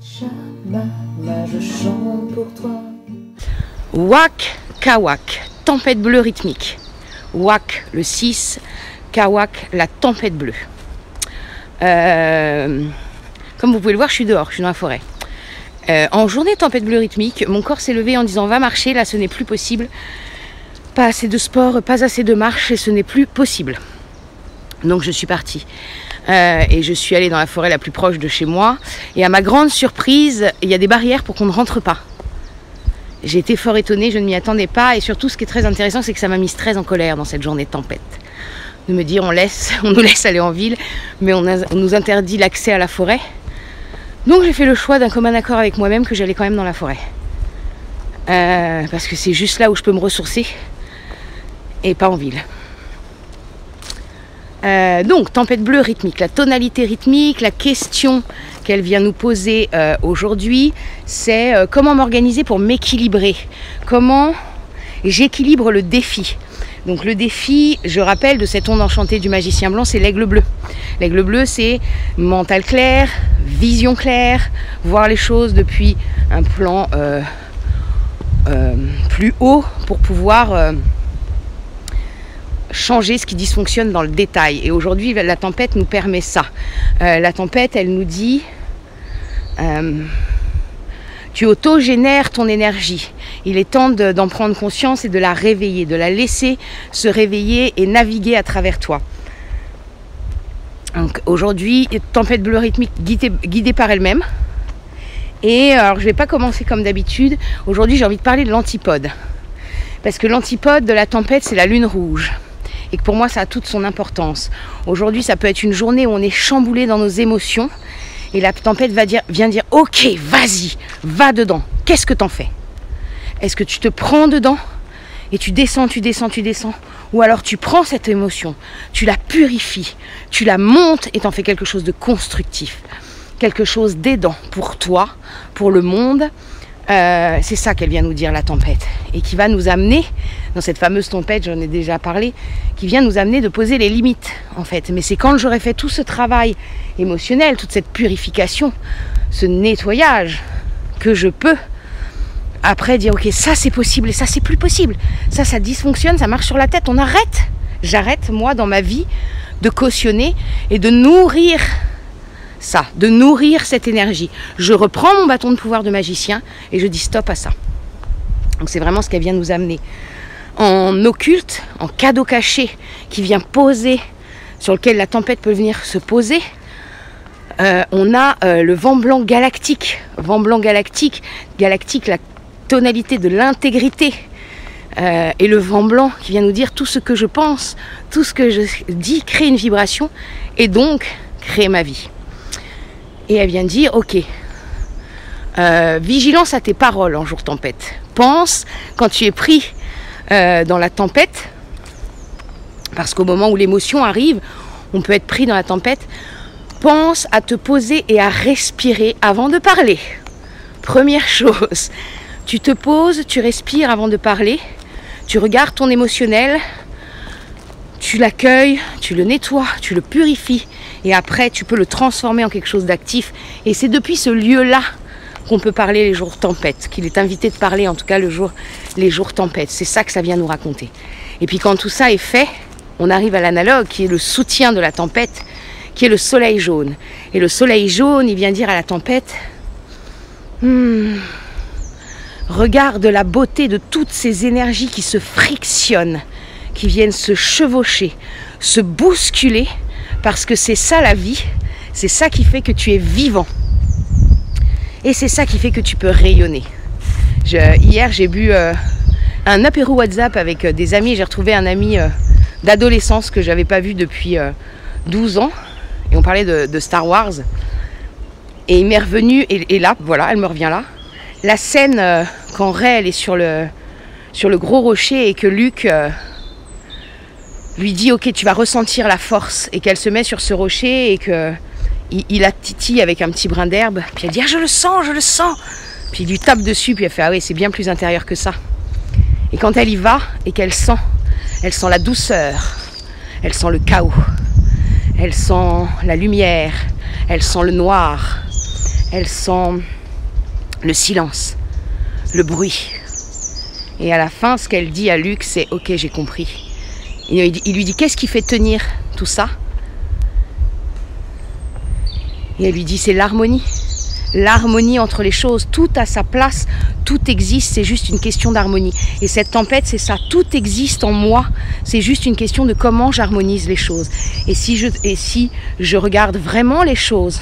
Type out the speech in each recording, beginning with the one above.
Shamama, je chante pour toi. Wak, Kawak, tempête bleue rythmique. Wak le 6, Kawak la tempête bleue. Comme vous pouvez le voir, je suis dehors, je suis dans la forêt. En journée tempête bleue rythmique, mon corps s'est levé en disant va marcher, là ce n'est plus possible. Pas assez de sport, pas assez de marche et ce n'est plus possible. Donc je suis partie. Et je suis allée dans la forêt la plus proche de chez moi. Et à ma grande surprise, il y a des barrières pour qu'on ne rentre pas. J'ai été fort étonnée, je ne m'y attendais pas. Et surtout, ce qui est très intéressant, c'est que ça m'a mise très en colère dans cette journée de tempête. De me dire, on nous laisse aller en ville, mais on nous interdit l'accès à la forêt. Donc j'ai fait le choix d'un commun accord avec moi-même que j'allais quand même dans la forêt. Parce que c'est juste là où je peux me ressourcer. Et pas en ville. Donc, tempête bleue rythmique, la tonalité rythmique, la question qu'elle vient nous poser aujourd'hui, c'est comment m'organiser pour m'équilibrer, comment j'équilibre le défi. Donc le défi, je rappelle, de cette onde enchantée du magicien blanc, c'est l'aigle bleu. L'aigle bleu, c'est mental clair, vision claire, voir les choses depuis un plan plus haut pour pouvoir changer ce qui dysfonctionne dans le détail. Et aujourd'hui, la tempête nous permet ça. La tempête, elle nous dit tu autogénères ton énergie. Il est temps d'en prendre conscience et de la réveiller, de la laisser se réveiller et naviguer à travers toi. Donc aujourd'hui, tempête bleue rythmique guidée par elle-même. Et alors, je ne vais pas commencer comme d'habitude. Aujourd'hui, j'ai envie de parler de l'antipode. Parce que l'antipode de la tempête, c'est la lune rouge. Et que pour moi, ça a toute son importance. Aujourd'hui, ça peut être une journée où on est chamboulé dans nos émotions. Et la tempête vient dire, ok, vas-y, va dedans. Qu'est-ce que t'en fais? Est-ce que tu te prends dedans et tu descends? Ou alors tu prends cette émotion, tu la purifies, tu la montes et t'en fais quelque chose de constructif. Quelque chose d'aidant pour toi, pour le monde. C'est ça qu'elle vient nous dire, la tempête, et qui va nous amener dans cette fameuse tempête, j'en ai déjà parlé, qui vient nous amener de poser les limites en fait. Mais c'est quand j'aurai fait tout ce travail émotionnel, toute cette purification, ce nettoyage, que je peux après dire ok, ça c'est possible et ça c'est plus possible, ça dysfonctionne, ça marche sur la tête, on arrête. J'arrête moi dans ma vie de cautionner et de nourrir ça, de nourrir cette énergie. Je reprends mon bâton de pouvoir de magicien et je dis stop à ça. Donc c'est vraiment ce qu'elle vient nous amener. En occulte, en cadeau caché qui vient poser, sur lequel la tempête peut venir se poser, on a le vent blanc galactique. Vent blanc galactique, la tonalité de l'intégrité. Et le vent blanc qui vient nous dire tout ce que je pense, tout ce que je dis crée une vibration et donc crée ma vie. Et elle vient dire, ok, vigilance à tes paroles en jour tempête. Pense quand tu es pris dans la tempête, parce qu'au moment où l'émotion arrive, on peut être pris dans la tempête. Pense à te poser et à respirer avant de parler. Première chose, tu te poses, tu respires avant de parler, tu regardes ton émotionnel, tu l'accueilles, tu le nettoies, tu le purifies. Et après, tu peux le transformer en quelque chose d'actif. Et c'est depuis ce lieu-là qu'on peut parler les jours tempêtes, qu'il est invité de parler, en tout cas les jours tempêtes. C'est ça que ça vient nous raconter. Et puis quand tout ça est fait, on arrive à l'analogue qui est le soutien de la tempête, qui est le soleil jaune. Et le soleil jaune, il vient dire à la tempête, regarde la beauté de toutes ces énergies qui se frictionnent, qui viennent se chevaucher, se bousculer, parce que c'est ça la vie, c'est ça qui fait que tu es vivant. Et c'est ça qui fait que tu peux rayonner. Hier, j'ai bu un apéro WhatsApp avec des amis. J'ai retrouvé un ami d'adolescence que je n'avais pas vu depuis 12 ans. Et on parlait de Star Wars. Et il m'est revenu, et là, voilà, elle me revient là. La scène quand Rey elle est sur le gros rocher et que Luke lui dit ok, tu vas ressentir la force, et qu'elle se met sur ce rocher et qu'il la titille avec un petit brin d'herbe, puis elle dit ah, je le sens, puis il lui tape dessus, puis elle fait ah oui, c'est bien plus intérieur que ça. Et quand elle y va et qu'elle sent la douceur, elle sent le chaos, elle sent la lumière, elle sent le noir, elle sent le silence, le bruit. Et à la fin, ce qu'elle dit à Luc, c'est « Ok, j'ai compris ». Il lui dit « Qu'est-ce qui fait tenir tout ça ?» Et elle lui dit « C'est l'harmonie. L'harmonie entre les choses, tout a sa place, tout existe, c'est juste une question d'harmonie. Et cette tempête, c'est ça, tout existe en moi, c'est juste une question de comment j'harmonise les choses. Et si je regarde vraiment les choses,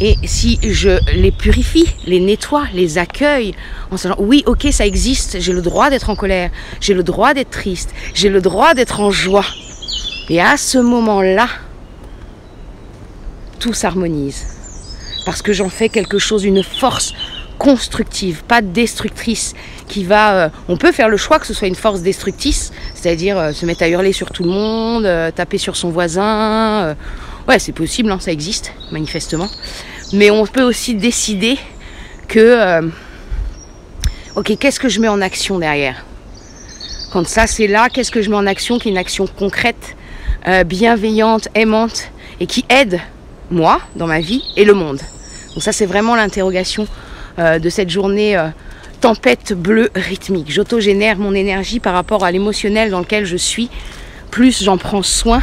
et si je les purifie, les nettoie, les accueille, en se disant oui, ok, ça existe, j'ai le droit d'être en colère, j'ai le droit d'être triste, j'ai le droit d'être en joie. Et à ce moment-là, tout s'harmonise. Parce que j'en fais quelque chose, une force constructive, pas destructrice, qui va... on peut faire le choix que ce soit une force destructrice, c'est-à-dire se mettre à hurler sur tout le monde, taper sur son voisin. Ouais, c'est possible, hein, ça existe, manifestement. Mais on peut aussi décider que... ok, qu'est-ce que je mets en action derrière? Quand ça, c'est là, qu'est-ce que je mets en action, qui est une action concrète, bienveillante, aimante, et qui aide moi, dans ma vie, et le monde. Donc ça, c'est vraiment l'interrogation de cette journée tempête bleue rythmique. J'autogénère mon énergie par rapport à l'émotionnel dans lequel je suis. Plus j'en prends soin,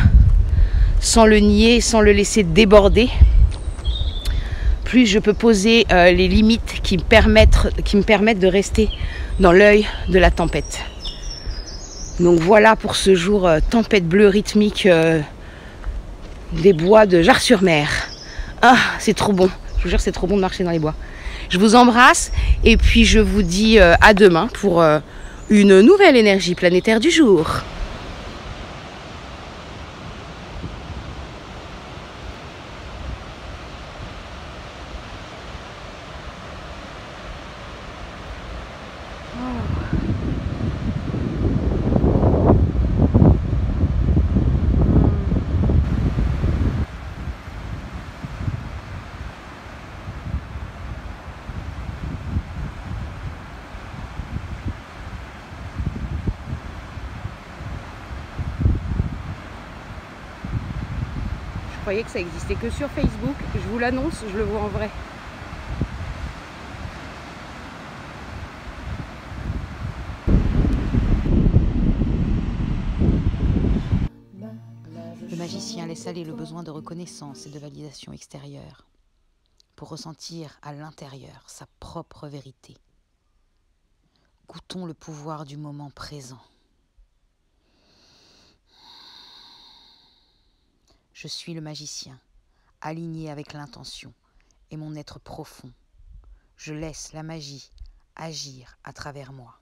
sans le nier, sans le laisser déborder, plus je peux poser les limites qui me permettent de rester dans l'œil de la tempête. Donc voilà pour ce jour tempête bleue rythmique des bois de Jars-sur-Mer. Ah, c'est trop bon. Je vous jure, c'est trop bon de marcher dans les bois. Je vous embrasse et puis je vous dis à demain pour une nouvelle énergie planétaire du jour. Je croyais que ça existait que sur Facebook. Je vous l'annonce, je le vois en vrai. Le magicien laisse aller le besoin de reconnaissance et de validation extérieure pour ressentir à l'intérieur sa propre vérité. Goûtons le pouvoir du moment présent. Je suis le magicien, aligné avec l'intention et mon être profond. Je laisse la magie agir à travers moi.